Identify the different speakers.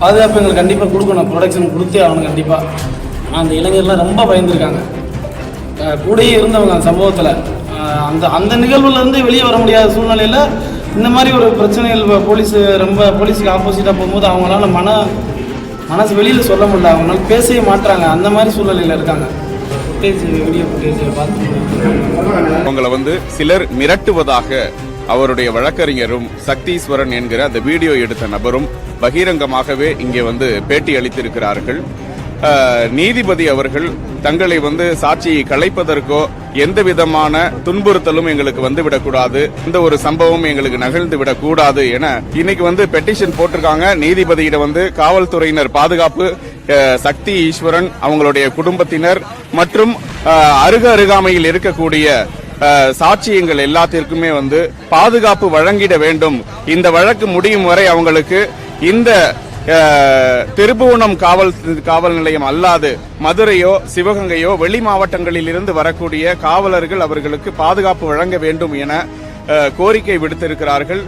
Speaker 1: பாதுகாப்பு எங்களுக்கு கண்டிப்பாக கொடுக்கணும், ப்ரொடெக்ஷன் கொடுத்தே ஆகணும் கண்டிப்பாக. ஆனால் அந்த இளைஞர்லாம் ரொம்ப பயந்துருக்காங்க. கூடயே இருந்தவங்க அந்த சம்பவத்தில் அந்த அந்த நிகழ்வுலேருந்து வெளியே வர முடியாத சூழ்நிலையில் இந்த மாதிரி ஒரு பிரச்சனைகள் போலீஸுக்கு ஆப்போசிட்டாக போகும்போது அவங்களால மனசு வெளியில் சொல்ல முடியல, அவங்களால பேசவே மாட்டுறாங்க. அந்த மாதிரி சூழ்நிலையில் இருக்காங்க. வீடியோ ஃபுட்டேஜ் பார்த்து
Speaker 2: அவங்களை சிலர் மிரட்டுவதாக அவருடைய வழக்கறிஞரும் சக்தீஸ்வரன் என்கிற அந்த வீடியோ எடுத்த நபரும் பகிரங்கமாகவே இங்கே பேட்டி அளித்திருக்கிறார்கள். நீதிபதி அவர்கள் தங்களை சாட்சியை கலைப்பதற்கோ எந்த விதமான துன்புறுத்தலும் எங்களுக்கு வந்துவிடக்கூடாது, இந்த ஒரு சம்பவம் எங்களுக்கு நகழ்ந்து விடக்கூடாது என இன்னைக்கு பெட்டிஷன் போட்டிருக்காங்க. நீதிபதியிடம் காவல்துறையினர் பாதுகாப்பு, சக்தி ஈஸ்வரன் அவங்களுடைய குடும்பத்தினர் மற்றும் அருகாமையில் இருக்கக்கூடிய சாட்சியங்கள் எல்லாத்திற்குமே பாதுகாப்பு வழங்கிட வேண்டும். இந்த வழக்கு முடியும் வரை அவங்களுக்கு இந்த திருப்புவனம் காவல் நிலையம் அல்லாது மதுரையோ சிவகங்கையோ வெளி மாவட்டங்களில் இருந்து வரக்கூடிய காவலர்கள் அவர்களுக்கு பாதுகாப்பு வழங்க வேண்டும் என கோரிக்கை விடுத்திருக்கிறார்கள்.